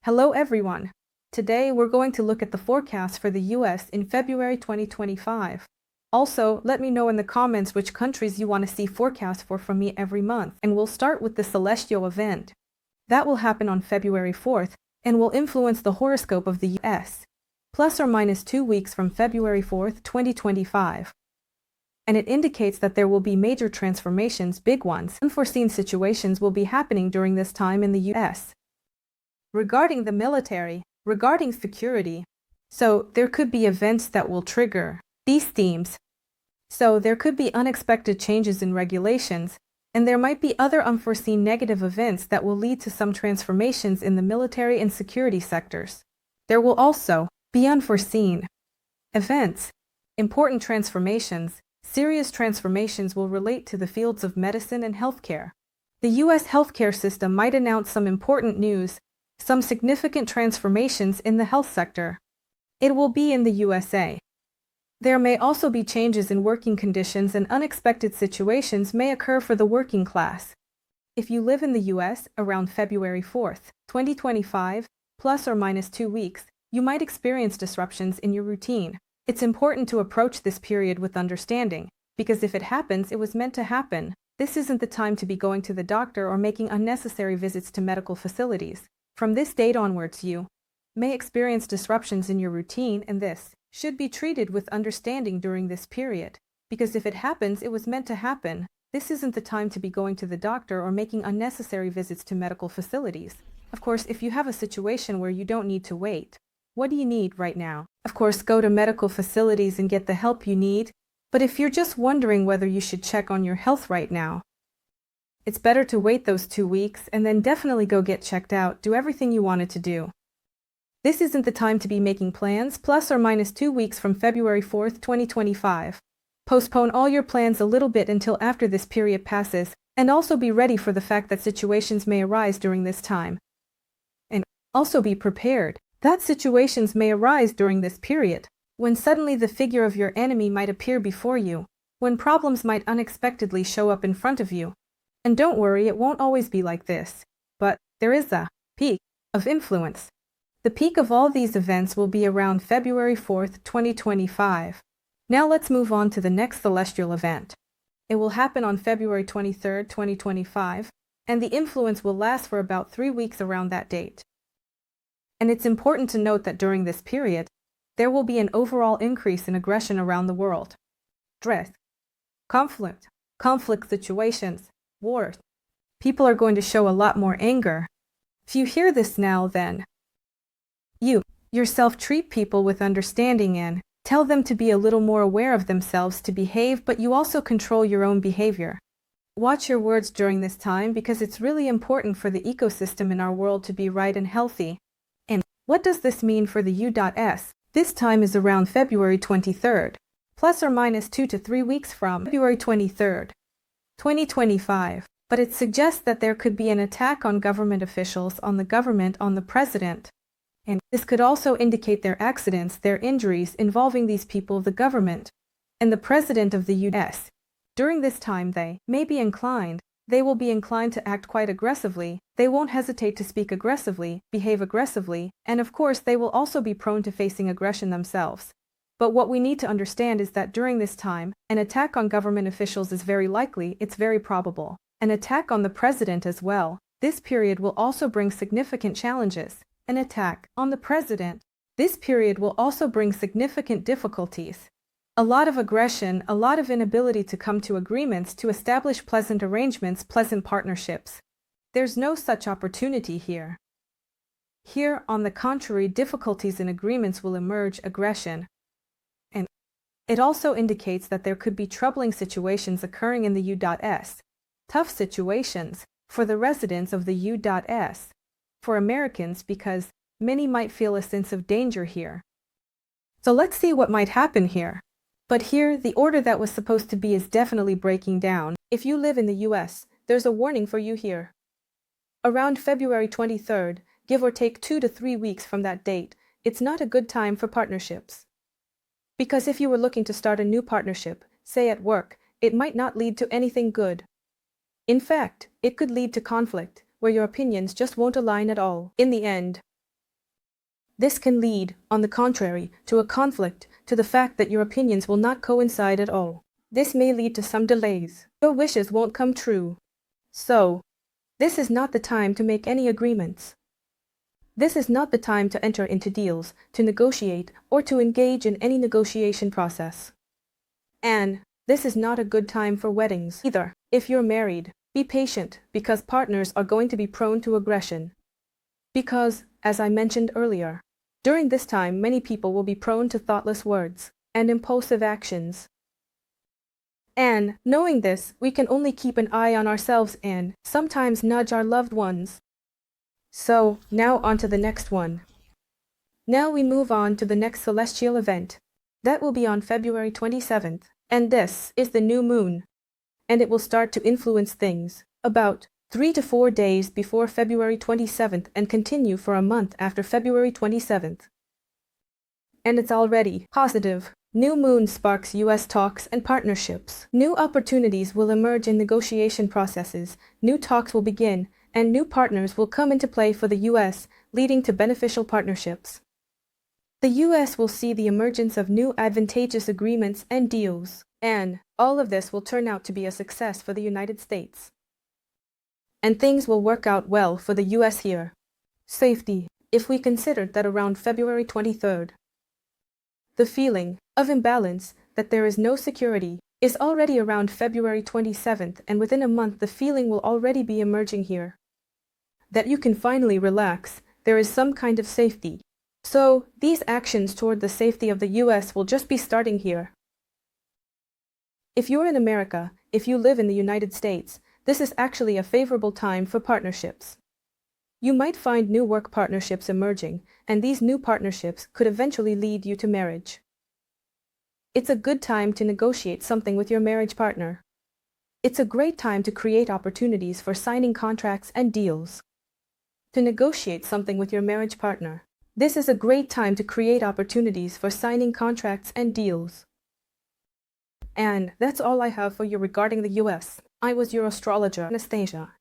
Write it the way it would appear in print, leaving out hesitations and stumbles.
Hello everyone. Today we're going to look at the forecast for the US in February 2025. Also, let me know in the comments which countries you want to see forecasts for from me every month, and we'll start with the celestial event. That will happen on February 4th and will influence the horoscope of the US, plus or minus 2 weeks from February 4th, 2025. And it indicates that there will be major transformations, big ones. Unforeseen situations will be happening during this time in the US. Regarding the military, regarding security, so there could be events that will trigger these themes. So there could be unexpected changes in regulations, and there might be other unforeseen negative events that will lead to some transformations in the military and security sectors. There will also be unforeseen events, important transformations. Serious transformations will relate to the fields of medicine and healthcare. The U.S. healthcare system might announce some important news, some significant transformations in the health sector. It will be in the USA. There may also be changes in working conditions, and unexpected situations may occur for the working class. If you live in the US around February 4th, 2025, plus or minus 2 weeks, you might experience disruptions in your routine. It's important to approach this period with understanding, because if it happens, it was meant to happen. This isn't the time to be going to the doctor or making unnecessary visits to medical facilities. From this date onwards, you may experience disruptions in your routine, and this should be treated with understanding during this period, because if it happens, it was meant to happen. This isn't the time to be going to the doctor or making unnecessary visits to medical facilities. Of course, if you have a situation where you don't need to wait, what do you need right now? Of course, go to medical facilities and get the help you need, but if you're just wondering whether you should check on your health right now, it's better to wait those 2 weeks and then definitely go get checked out, do everything you wanted to do. This isn't the time to be making plans, plus or minus 2 weeks from February 4th, 2025. Postpone all your plans a little bit until after this period passes, and also be ready for the fact that situations may arise during this time. And also be prepared that situations may arise during this period, when suddenly the figure of your enemy might appear before you, when problems might unexpectedly show up in front of you. And don't worry, it won't always be like this, but there is a peak of influence. The peak of all these events will be around February 4th, 2025. Now let's move on to the next celestial event. It will happen on February 23rd, 2025, and the influence will last for about 3 weeks around that date. And it's important to note that during this period, there will be an overall increase in aggression around the world. Stress, conflict situations, wars. People are going to show a lot more anger. If you hear this now, then you yourself treat people with understanding and tell them to be a little more aware of themselves, to behave, but you also control your own behavior. Watch your words during this time, because it's really important for the ecosystem in our world to be right and healthy. And what does this mean for the U.S.? This time is around February 23rd, plus or minus 2 to 3 weeks from February 23rd, 2025. But it suggests that there could be an attack on government officials, on the government, on the president. And this could also indicate their accidents, their injuries involving these people, the government, and the president of the U.S. During this time, they will be inclined to act quite aggressively. They won't hesitate to speak aggressively, behave aggressively, and of course they will also be prone to facing aggression themselves. But what we need to understand is that during this time, an attack on government officials is very likely, it's very probable. An attack on the president as well. This period will also bring significant challenges. An attack on the president. This period will also bring significant difficulties. A lot of aggression, a lot of inability to come to agreements, to establish pleasant arrangements, pleasant partnerships. There's no such opportunity here. Here, on the contrary, difficulties in agreements will emerge, aggression. And it also indicates that there could be troubling situations occurring in the U.S. Tough situations for the residents of the U.S. For Americans, because many might feel a sense of danger here. So let's see what might happen here. But here, the order that was supposed to be is definitely breaking down. If you live in the US, there's a warning for you here. Around February 23rd, give or take 2 to 3 weeks from that date, it's not a good time for partnerships. Because if you were looking to start a new partnership, say at work, it might not lead to anything good. In fact, it could lead to conflict, where your opinions just won't align at all. In the end, This can lead, on the contrary, to a conflict, to the fact that your opinions will not coincide at all. This may lead to some delays. Your wishes won't come true. So, this is not the time to make any agreements. This is not the time to enter into deals, to negotiate, or to engage in any negotiation process. And this is not a good time for weddings either. If you're married, be patient, because partners are going to be prone to aggression. Because, as I mentioned earlier, during this time many people will be prone to thoughtless words and impulsive actions. And, knowing this, we can only keep an eye on ourselves and sometimes nudge our loved ones. So, now on to the next one. Now we move on to the next celestial event. That will be on February 27th, and this is the new moon. And it will start to influence things about 3 to 4 days before February 27th and continue for a month after February 27th. And it's already positive. New moon sparks U.S. talks and partnerships. New opportunities will emerge in negotiation processes, new talks will begin, and new partners will come into play for the U.S., leading to beneficial partnerships. The U.S. will see the emergence of new advantageous agreements and deals, and all of this will turn out to be a success for the United States. And things will work out well for the U.S. here. Safety, if we considered that around February 23rd, the feeling of imbalance, that there is no security, is already around February 27th, and within a month the feeling will already be emerging here. That you can finally relax, there is some kind of safety. So, these actions toward the safety of the U.S. will just be starting here. If you're in America, if you live in the United States, this is actually a favorable time for partnerships. You might find new work partnerships emerging, and these new partnerships could eventually lead you to marriage. It's a good time to negotiate something with your marriage partner. It's a great time to create opportunities for signing contracts and deals. To negotiate something with your marriage partner. This is a great time to create opportunities for signing contracts and deals. And that's all I have for you regarding the US. I was your astrologer, Anastasia.